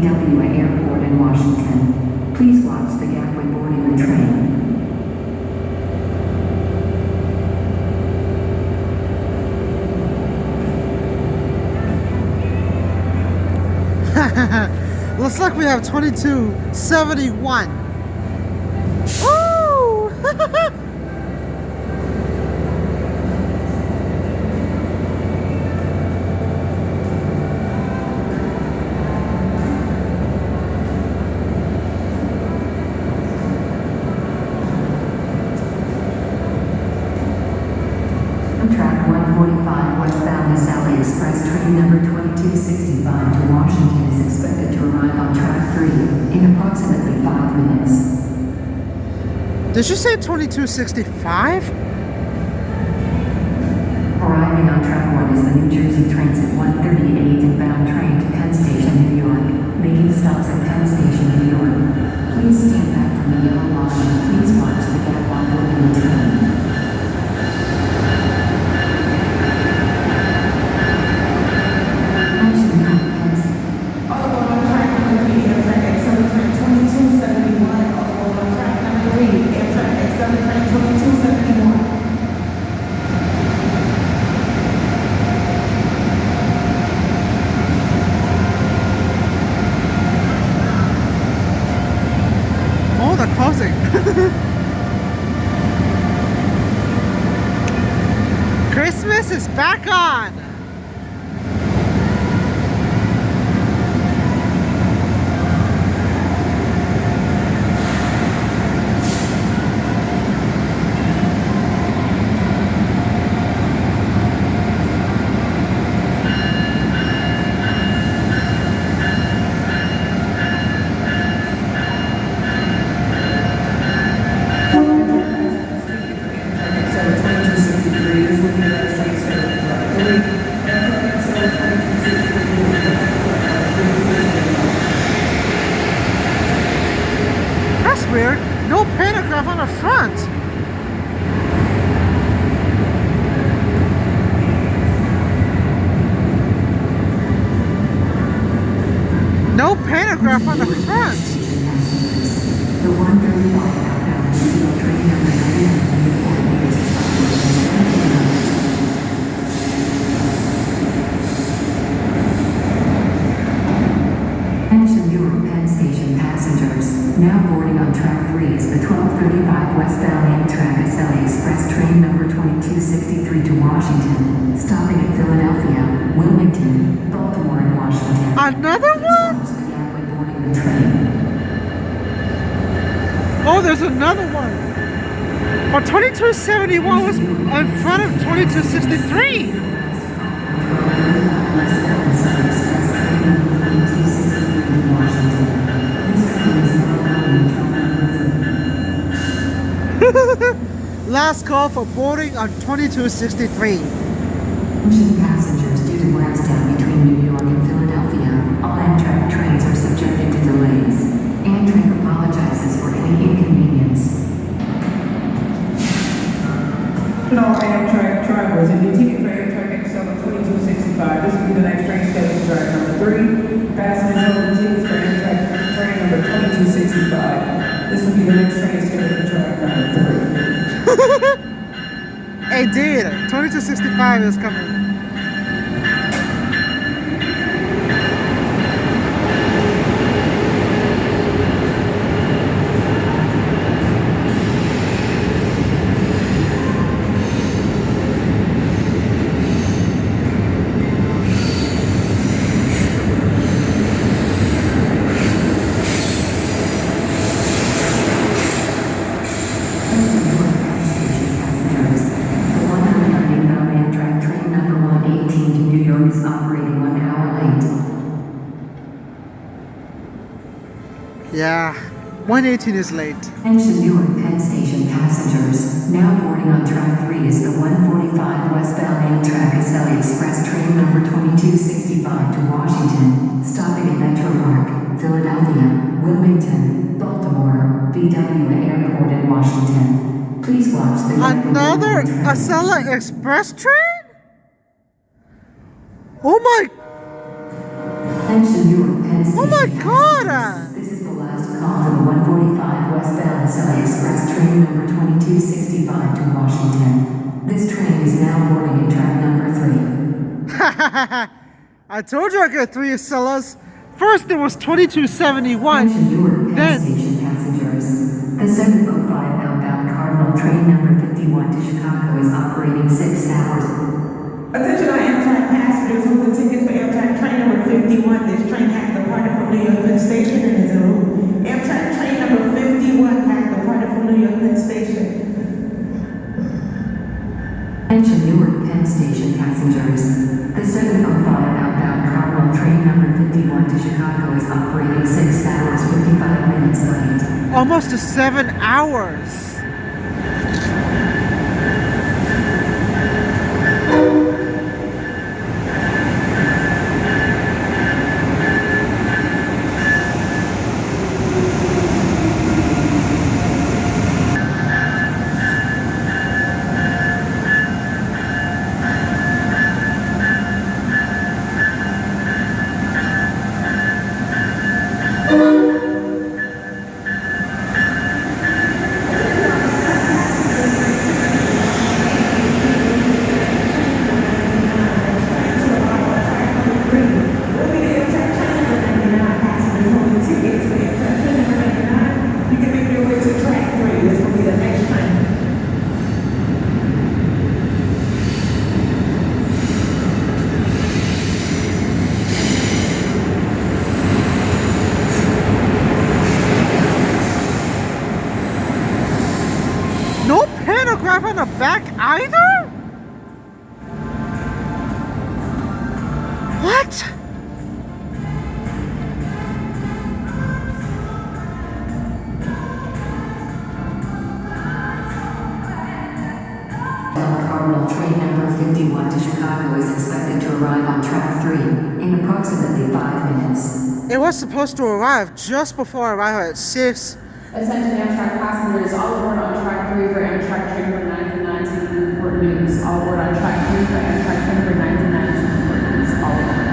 BWA Airport in Washington. Please watch the gap when boarding the train. Looks like we have 2271. Woo! Track 145 westbound Sally Express train number 2265 to Washington is expected to arrive on track 3 in approximately 5 minutes. Did you say 2265? Arriving on track 1 is the New Jersey Transit 138 inbound train to Penn Station, New York, making stops at Penn Station, New York. Please stand back from the yellow line and please watch the gap while boarding the train. Oh, they're closing. Christmas is back on. That's weird. No pantograph on the front. No pantograph on the front. The 135 outbound regional train number 99 Attention Newark Penn Station passengers. Now boarding on track 3 is the 1235 westbound Amtrak Acela Express train number 2263 to Washington, stopping at Philadelphia, Wilmington, Baltimore, and Washington. Another one? Watch the gap when boarding the train. Oh, there's another one. Well, 2271 was in front of 2263. Last call for boarding on 2263. Attention passengers, due to breakdown between New York and Philadelphia, all Amtrak trains are subjected to delays. Amtrak apologizes for any inconvenience. Hello, Amtrak drivers. If your ticket for Amtrak Acela 2265, this will be the next train scheduled for track number 3. Passengers hold tickets for Amtrak train number 2265. This will be the next train scheduled for track number 3. Hey, dude, 2265 is coming. Yeah, 118 is late. Attention Newark Penn Station passengers. Now boarding on track 3 is the 145 westbound Amtrak Acela Express train number 2265 to Washington, stopping at Metro Park, Philadelphia, Wilmington, Baltimore, BWA Airport in Washington. Please watch the Another Acela Express train? Oh my! Attention Newark Penn Station Oh my God! passengers. This is the last call for the 145 westbound Acela Express train number 2265 to Washington. This train is now boarding at track number 3. I told you I got 3 Acelas. First it was 2271. Attention Newark Penn Then Station passengers. The 705 outbound Cardinal train number 51 to Chicago is operating 6 hours. Attention all Amtrak passengers who have tickets for Amtrak train number 51. This train has departed from New York Penn Station and is en route. Amtrak train number 51 has departed from New York Penn Station. Attention Newark Penn Station passengers. The 705 outbound Cardinal train number 51 to Chicago is operating 6 hours 55 minutes late. almost to 7 hours. No pantograph on the back either? What? Cardinal train number 51 to Chicago is expected to arrive on track 3 in approximately 5 minutes. It was supposed to arrive just before I arrived at 6. Attention Amtrak passengers, all aboard on track 3 for Amtrak train number 99 to Newport News. All aboard on track 3 for Amtrak train number 99 to Newport News. All aboard.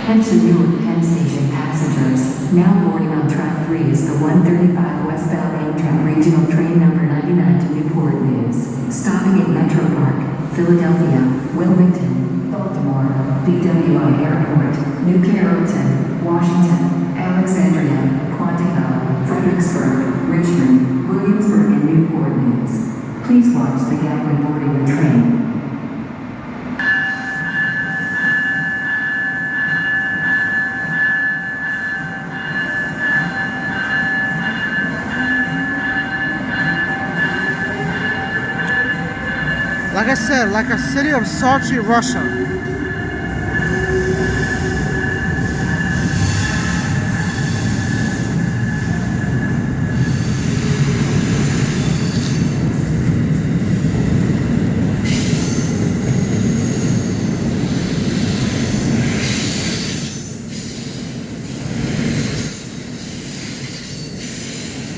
Attention Newark Penn Station passengers. Now boarding on track 3 is the 135 westbound Amtrak regional train number 99 to Newport News. Stopping at Metro Park, Philadelphia, Wilmington, Baltimore, BWI Airport, New Carrollton, Washington, Alexandria, Quantico, Fredericksburg, Richmond, Williamsburg, and Newport News. Please watch the gap when boarding the train. Like I said, like a city of Sochi, Russia.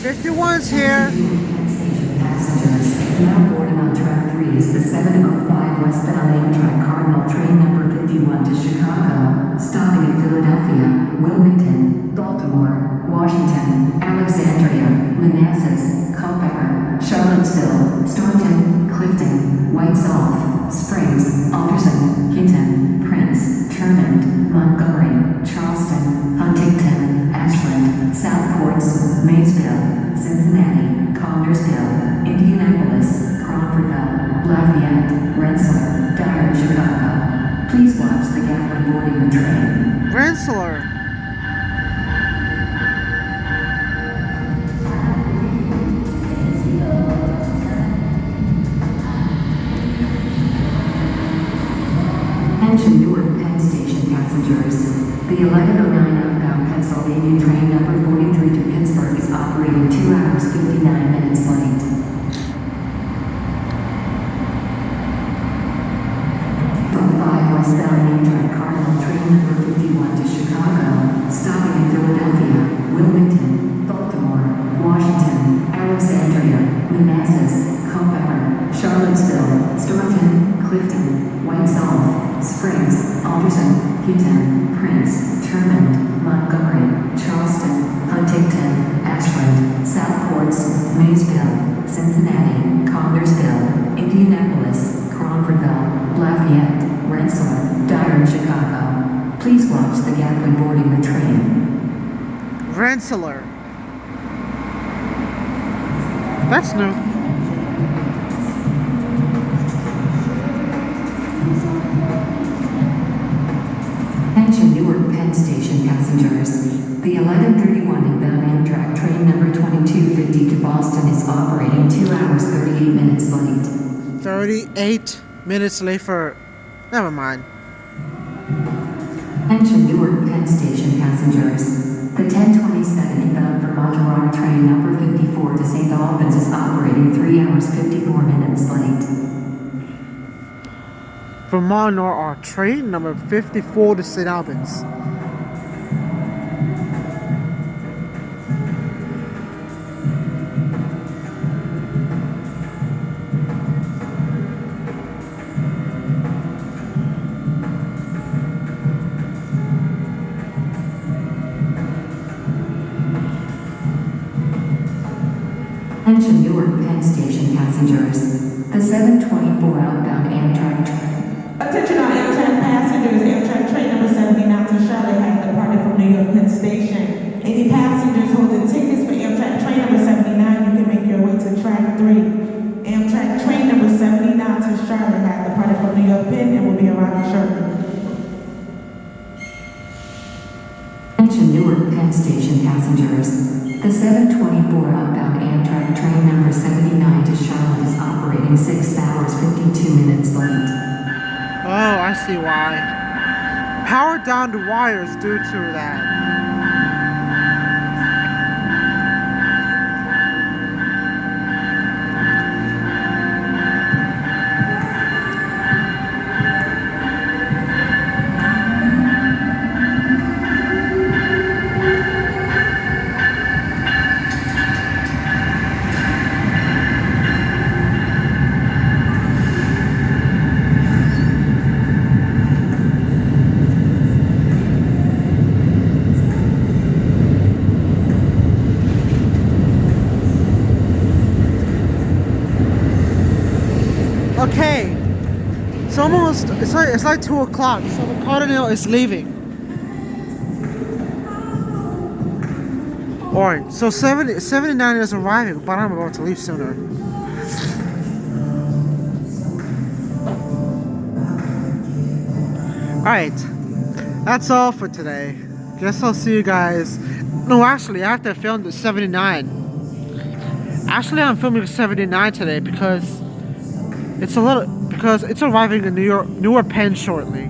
"51's here." Now boarding on track 3 is the 705 westbound Amtrak Cardinal train number 51 to Chicago, stopping at Philadelphia, Wilmington, Baltimore, Washington, Alexandria, Manassas, Culpeper, Charlottesville, Staunton, Clifton, White Salt, Springs, Alderson, Hinton, Prince, Sherman, Montgomery, Charleston, Huntington, Ashland, South Ports, Maysville, Cincinnati, Connersville, Indianapolis, Crawfordville, Lafayette, Rensselaer, Dyer, Chicago. Please watch the gap when boarding the train. Rensselaer. Attention Newark Penn Station passengers. The 1109 outbound Pennsylvania train number 43 to Pittsburgh is operating 2 hours 59 minutes late. Resolve, Springs, Alderson, Houghton, Prince, Sherman, Montgomery, Charleston, Huntington, Ashland, South Ports, Maysville, Cincinnati, Connersville, Indianapolis, Crawfordville, Lafayette, Rensselaer, Dyer, and Chicago. Please watch the gap when boarding the train. Rensselaer. That's new. Attention Newark Penn Station passengers. The 11:31 inbound Amtrak train number 2250 to Boston is operating 2 hours 38 minutes late. 38 minutes late for... Never mind. Attention Newark Penn Station passengers. The 1027 inbound Vermont Aurora train number 54 to St. Albans is operating 3 hours 54 minutes late. Vermont or train number 54 to St. Albans. Attention Newark Penn Station passengers. The 724 outbound Amtrak train. Attention all Amtrak passengers, Amtrak train number 79 to Charlotte has departed from New York Penn Station. Any passengers holding tickets for Amtrak train number 79, you can make your way to track 3. Amtrak train number 79 to Charlotte has departed from New York Penn and will be arriving shortly. Attention Newark Penn Station passengers. The 724 outbound Amtrak train number 79 to Charlotte is operating 6 hours 52 minutes late. Oh, I see why. Power down the wires due to that. Okay, it's almost, it's like 2 o'clock, so the Cardinal is leaving. Alright, so 79 is arriving, but I'm about to leave sooner. Alright, that's all for today. Guess I'll see you guys. No, actually, I have to film the 79. Actually, I'm filming 79 today because it's arriving in Newark Penn shortly.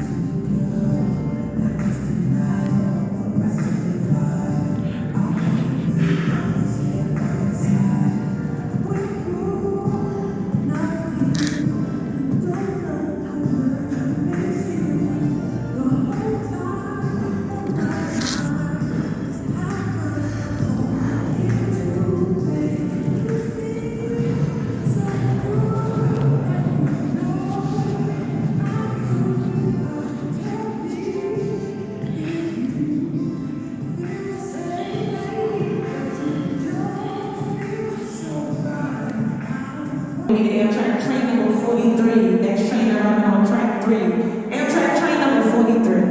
Amtrak train number 43, next train arriving on track 3. Amtrak train number 43.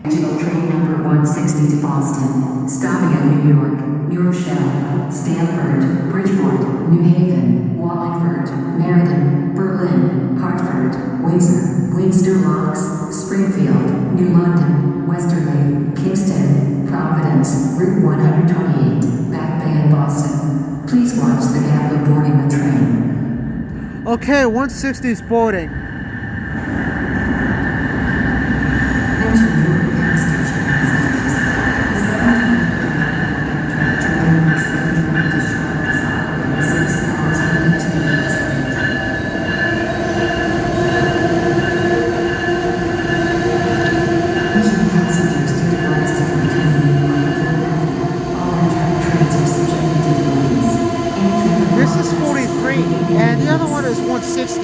Regional train number 160 to Boston, stopping at New York, New Rochelle, Stamford, Bridgeport, New Haven, Wallingford, Meriden, Berlin, Hartford, Windsor, Windsor Locks, Springfield, New London, Westerly, Kingston, Providence, Route 128, Back Bay and Boston. Please watch the gap when boarding the train. Okay, 160 is boarding. Attention Newark Penn Station passengers. The 724 train number 79 to Charlotte is operating 6 hours 22 minutes late. Attention passengers to the Boston between New York and Philadelphia. All Amtrak trains are subjected to delays. This is 43, and the other one is 160.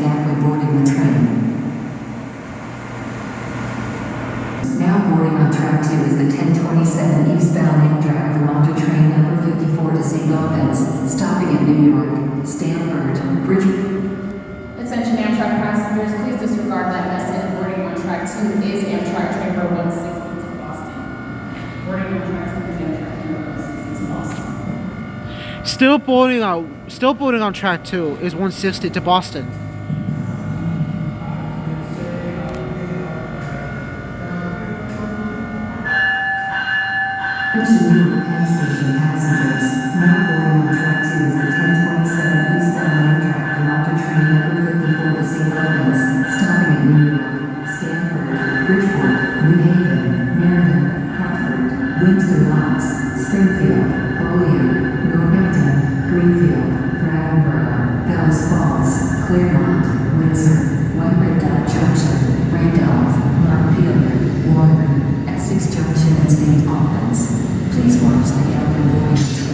Gakko boarding the train. Now boarding on track 2 is the 1027 eastbound Amtrak Vermonter train number 54 to St. Albans, stopping at New York, Stamford, Bridgeport. Attention Amtrak passengers, please disregard that message. Boarding on track 2 is Amtrak train number 160 to Boston. Boarding on track 2 is Amtrak train number 160 to Boston. Still boarding on track 2 is 160 to Boston. Attention Newark Penn Station passengers, now boarding on track 2 is the 1027 eastbound Amtrak Vermonter train number 54 to St. Albans, stopping at New York, Stamford, Bridgeport, New Haven, Meriden, Hartford, Windsor Locks, Springfield, Holyoke, Northampton, Greenfield, Brattleboro, Bells Falls, Claremont, Windsor, White Dot Junction, Randolph, Montpelier, Warren, Essex Junction, and St. Albans. Please watch the Gakko boarding train.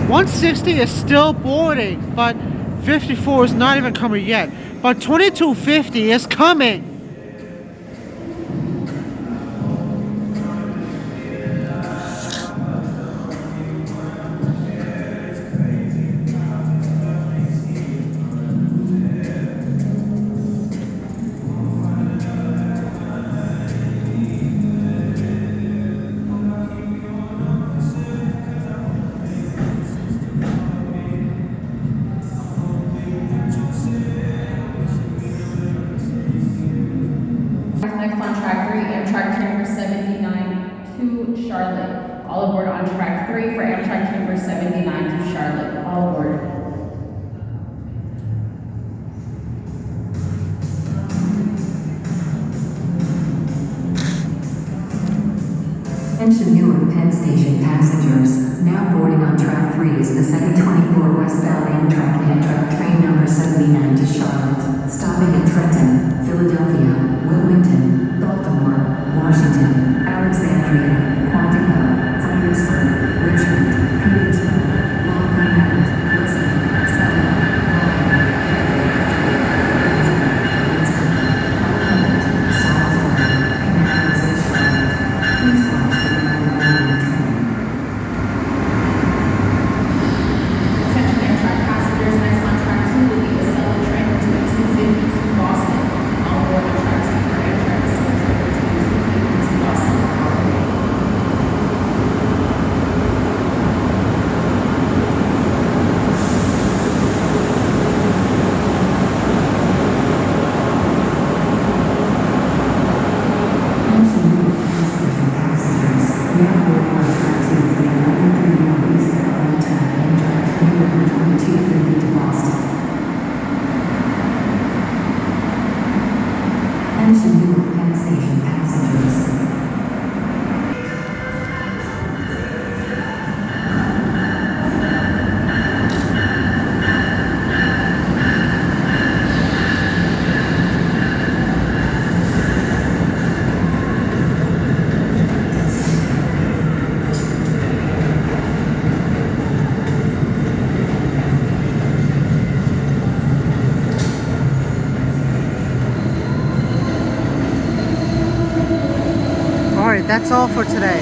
160 is still boarding, but 54 is not even coming yet. But 2250 is coming. Next on track 3, Amtrak train number 79 to Charlotte. All aboard on track 3 for Amtrak train number 79 to Charlotte. All aboard. Attention Newark Penn Station passengers, now boarding on track 3 is the 724 westbound Amtrak train number 79 to Charlotte, stopping at Trenton, Philadelphia, Wilmington, Baltimore, Washington, Alexandria, Quantico, Fredericksburg, Richmond, Petersburg, Long Island, Elizabeth, Selma, Please watch the Gakko boarding train. Attention Amtrak passengers, next on track 2 will be the Acela train number 2250 to Boston. All aboard on track 2 for Amtrak Acela train number 2250 to Boston. Attention Newark Penn Station passengers, now boarding on track 2 is the 1131 eastbound Amtrak train number 2250 to Boston. Attention Newark Penn Station passengers. Alright, that's all for today.